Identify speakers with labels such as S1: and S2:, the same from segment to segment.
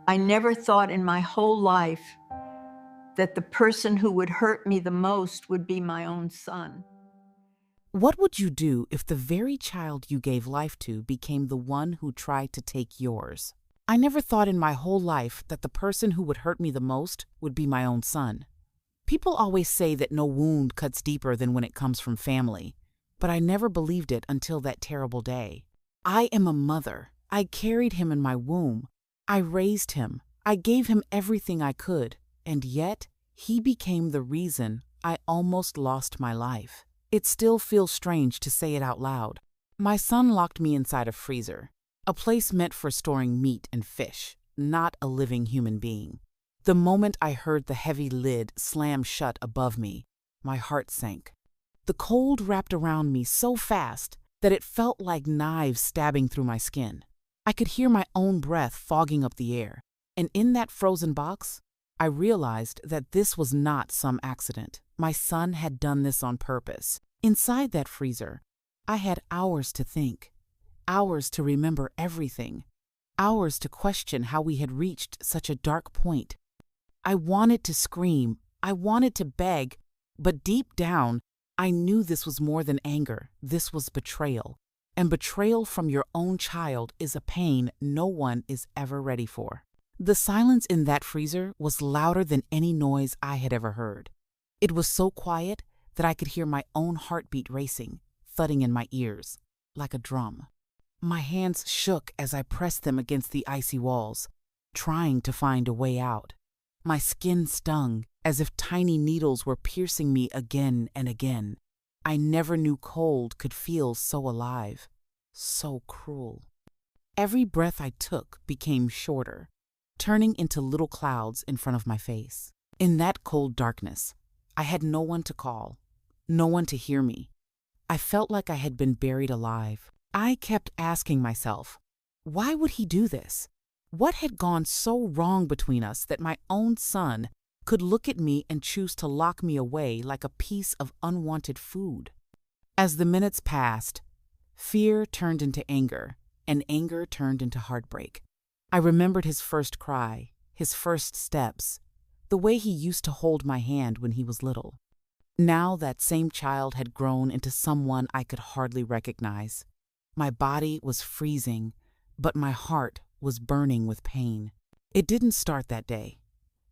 S1: I never thought in my whole life that the person who would hurt me the most would be my own son.
S2: What would you do if the very child you gave life to became the one who tried to take yours? I never thought in my whole life that the person who would hurt me the most would be my own son. People always say that no wound cuts deeper than when it comes from family, but I never believed it until that terrible day. I am a mother. I carried him in my womb. I raised him. I gave him everything I could, and yet he became the reason I almost lost my life. It still feels strange to say it out loud. My son locked me inside a freezer, a place meant for storing meat and fish, not a living human being. The moment I heard the heavy lid slam shut above me, my heart sank. The cold wrapped around me so fast that it felt like knives stabbing through my skin. I could hear my own breath fogging up the air, and in that frozen box, I realized that this was not some accident. My son had done this on purpose. Inside that freezer, I had hours to think, hours to remember everything, hours to question how we had reached such a dark point. I wanted to scream, I wanted to beg, but deep down, I knew this was more than anger. This was betrayal. And betrayal from your own child is a pain no one is ever ready for. The silence in that freezer was louder than any noise I had ever heard. It was so quiet that I could hear my own heartbeat racing, thudding in my ears, like a drum. My hands shook as I pressed them against the icy walls, trying to find a way out. My skin stung as if tiny needles were piercing me again and again. I never knew cold could feel so alive, so cruel. Every breath I took became shorter, turning into little clouds in front of my face. In that cold darkness, I had no one to call, no one to hear me. I felt like I had been buried alive. I kept asking myself, why would he do this? What had gone so wrong between us that my own son could look at me and choose to lock me away like a piece of unwanted food? As the minutes passed, fear turned into anger, and anger turned into heartbreak. I remembered his first cry, his first steps, the way he used to hold my hand when he was little. Now that same child had grown into someone I could hardly recognize. My body was freezing, but my heart was burning with pain. It didn't start that day.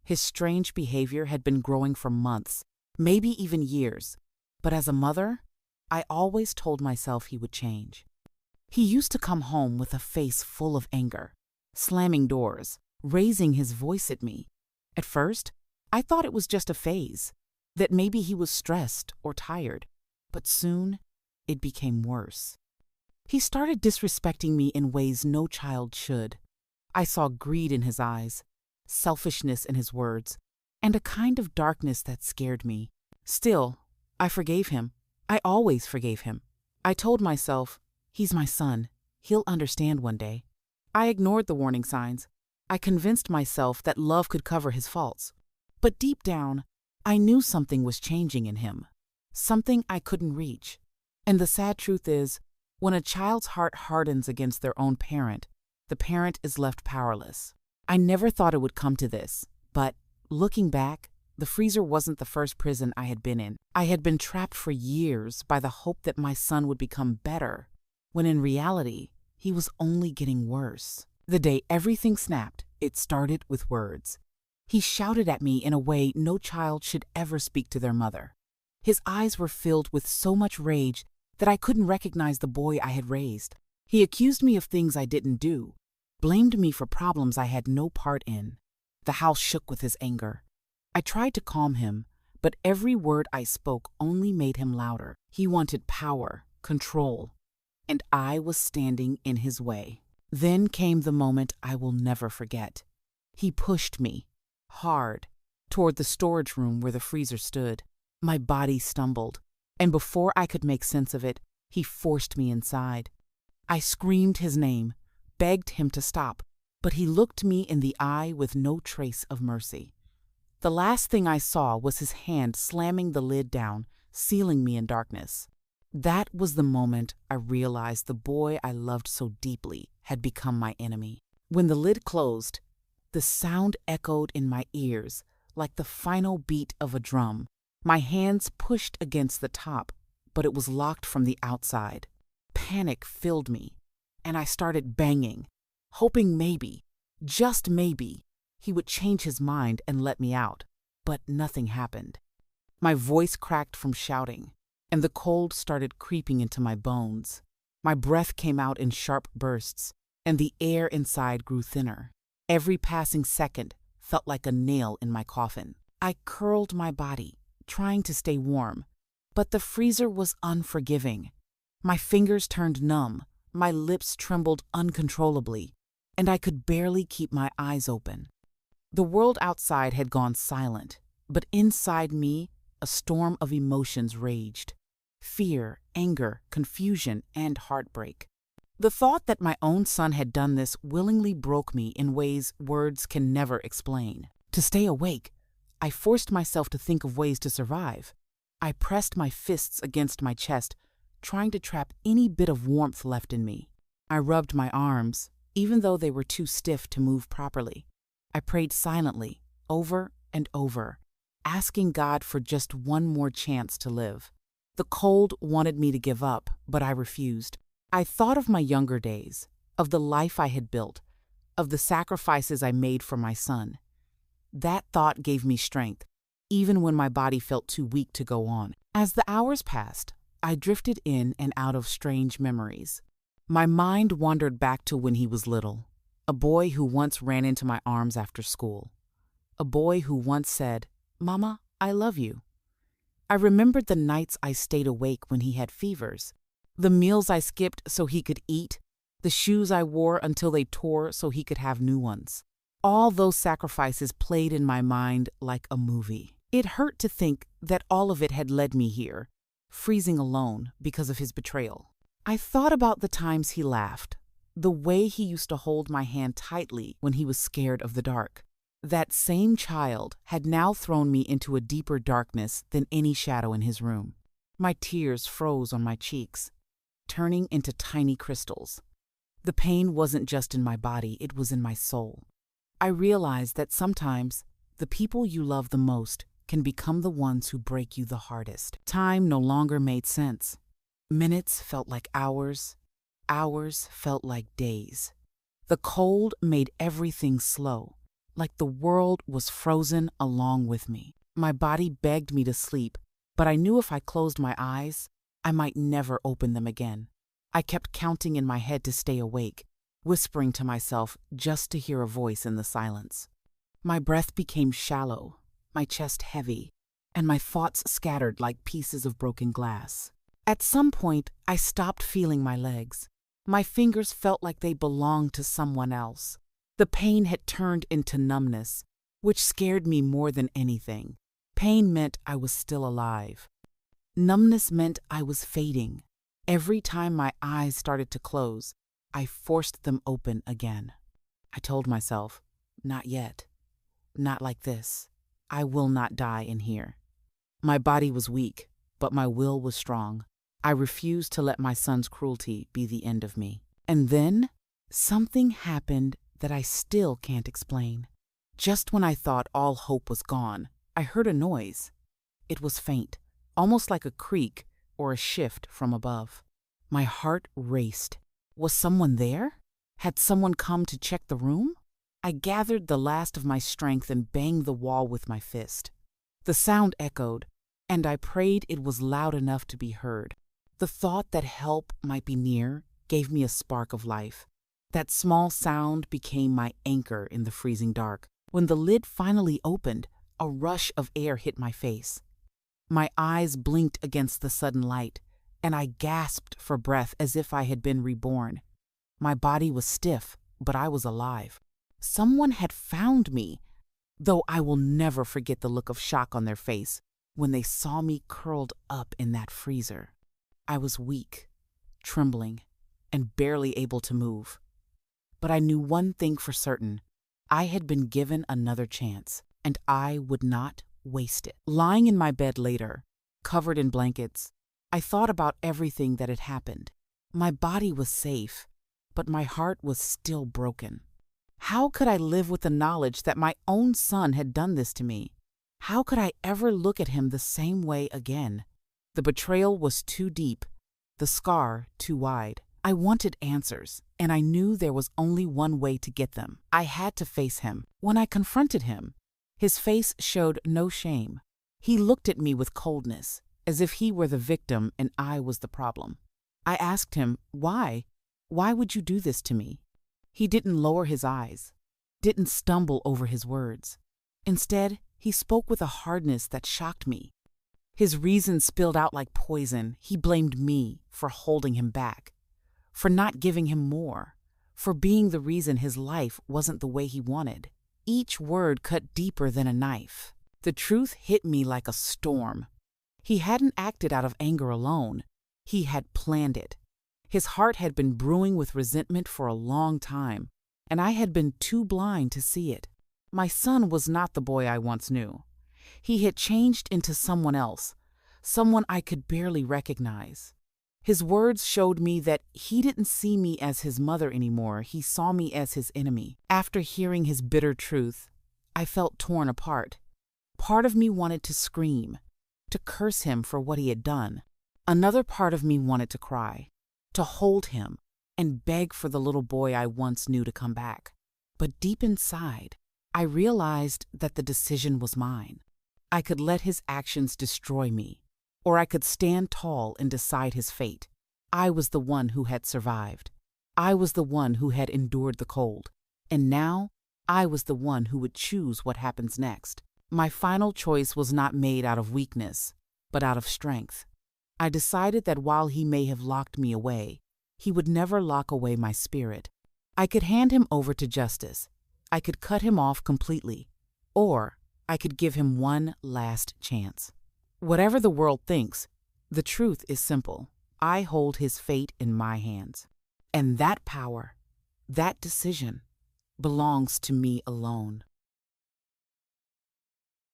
S2: His strange behavior had been growing for months, maybe even years, but as a mother, I always told myself he would change. He used to come home with a face full of anger, slamming doors, raising his voice at me. At first, I thought it was just a phase, that maybe he was stressed or tired, but soon it became worse. He started disrespecting me in ways no child should. I saw greed in his eyes, selfishness in his words, and a kind of darkness that scared me. Still, I forgave him. I always forgave him. I told myself, he's my son. He'll understand one day. I ignored the warning signs. I convinced myself that love could cover his faults. But deep down, I knew something was changing in him, something I couldn't reach. And the sad truth is, when a child's heart hardens against their own parent, the parent is left powerless. I never thought it would come to this, but looking back, the freezer wasn't the first prison I had been in. I had been trapped for years by the hope that my son would become better, when in reality, he was only getting worse. The day everything snapped, it started with words. He shouted at me in a way no child should ever speak to their mother. His eyes were filled with so much rage that I couldn't recognize the boy I had raised. He accused me of things I didn't do, blamed me for problems I had no part in. The house shook with his anger. I tried to calm him, but every word I spoke only made him louder. He wanted power, control, and I was standing in his way. Then came the moment I will never forget. He pushed me, hard, toward the storage room where the freezer stood. My body stumbled, and before I could make sense of it, he forced me inside. I screamed his name, begged him to stop, but he looked me in the eye with no trace of mercy. The last thing I saw was his hand slamming the lid down, sealing me in darkness. That was the moment I realized the boy I loved so deeply had become my enemy. When the lid closed, The sound echoed in my ears like the final beat of a drum. My hands pushed against the top, but it was locked from the outside. Panic filled me, and I started banging, hoping maybe, just maybe, he would change his mind and let me out. But nothing happened. My voice cracked from shouting, and the cold started creeping into my bones. My breath came out in sharp bursts, and the air inside grew thinner. Every passing second felt like a nail in my coffin. I curled my body, trying to stay warm, but the freezer was unforgiving. My fingers turned numb, my lips trembled uncontrollably, and I could barely keep my eyes open. The world outside had gone silent, but inside me, a storm of emotions raged. Fear, anger, confusion, and heartbreak. The thought that my own son had done this willingly broke me in ways words can never explain. To stay awake, I forced myself to think of ways to survive. I pressed my fists against my chest, trying to trap any bit of warmth left in me. I rubbed my arms, even though they were too stiff to move properly. I prayed silently, over and over, asking God for just one more chance to live. The cold wanted me to give up, but I refused. I thought of my younger days, of the life I had built, of the sacrifices I made for my son. That thought gave me strength, even when my body felt too weak to go on. As the hours passed, I drifted in and out of strange memories. My mind wandered back to when he was little, a boy who once ran into my arms after school, a boy who once said, "Mama, I love you." I remembered the nights I stayed awake when he had fevers, the meals I skipped so he could eat, the shoes I wore until they tore so he could have new ones. All those sacrifices played in my mind like a movie. It hurt to think that all of it had led me here, freezing alone because of his betrayal. I thought about the times he laughed, the way he used to hold my hand tightly when he was scared of the dark. That same child had now thrown me into a deeper darkness than any shadow in his room. My tears froze on my cheeks, turning into tiny crystals. The pain wasn't just in my body, it was in my soul. I realized that sometimes the people you love the most can become the ones who break you the hardest. Time no longer made sense. Minutes felt like hours. Hours felt like days. The cold made everything slow, like the world was frozen along with me. My body begged me to sleep, but I knew if I closed my eyes, I might never open them again. I kept counting in my head to stay awake, whispering to myself just to hear a voice in the silence. My breath became shallow, my chest heavy, and my thoughts scattered like pieces of broken glass. At some point, I stopped feeling my legs. My fingers felt like they belonged to someone else. The pain had turned into numbness, which scared me more than anything. Pain meant I was still alive. Numbness meant I was fading. Every time my eyes started to close, I forced them open again. I told myself, not yet. Not like this. I will not die in here. My body was weak, but my will was strong. I refused to let my son's cruelty be the end of me. And then, something happened that I still can't explain. Just when I thought all hope was gone, I heard a noise. It was faint, almost like a creak or a shift from above. My heart raced. Was someone there? Had someone come to check the room? I gathered the last of my strength and banged the wall with my fist. The sound echoed, and I prayed it was loud enough to be heard. The thought that help might be near gave me a spark of life. That small sound became my anchor in the freezing dark. When the lid finally opened, a rush of air hit my face. My eyes blinked against the sudden light, and I gasped for breath as if I had been reborn. My body was stiff, but I was alive. Someone had found me, though I will never forget the look of shock on their face when they saw me curled up in that freezer. I was weak, trembling, and barely able to move. But I knew one thing for certain. I had been given another chance, and I would not waste it. Lying in my bed later, covered in blankets, I thought about everything that had happened. My body was safe, but my heart was still broken. How could I live with the knowledge that my own son had done this to me? How could I ever look at him the same way again? The betrayal was too deep, the scar too wide. I wanted answers, and I knew there was only one way to get them. I had to face him. When I confronted him, his face showed no shame. He looked at me with coldness, as if he were the victim and I was the problem. I asked him, why? Why would you do this to me? He didn't lower his eyes, didn't stumble over his words. Instead, he spoke with a hardness that shocked me. His reason spilled out like poison. He blamed me for holding him back, for not giving him more, for being the reason his life wasn't the way he wanted. Each word cut deeper than a knife. The truth hit me like a storm. He hadn't acted out of anger alone. He had planned it. His heart had been brewing with resentment for a long time, and I had been too blind to see it. My son was not the boy I once knew. He had changed into someone else, someone I could barely recognize. His words showed me that he didn't see me as his mother anymore. He saw me as his enemy. After hearing his bitter truth, I felt torn apart. Part of me wanted to scream, to curse him for what he had done. Another part of me wanted to cry, to hold him and beg for the little boy I once knew to come back. But deep inside, I realized that the decision was mine. I could let his actions destroy me, or I could stand tall and decide his fate. I was the one who had survived. I was the one who had endured the cold. And now, I was the one who would choose what happens next. My final choice was not made out of weakness, but out of strength. I decided that while he may have locked me away, he would never lock away my spirit. I could hand him over to justice. I could cut him off completely, or I could give him one last chance. Whatever the world thinks, the truth is simple. I hold his fate in my hands. And that power, that decision, belongs to me alone.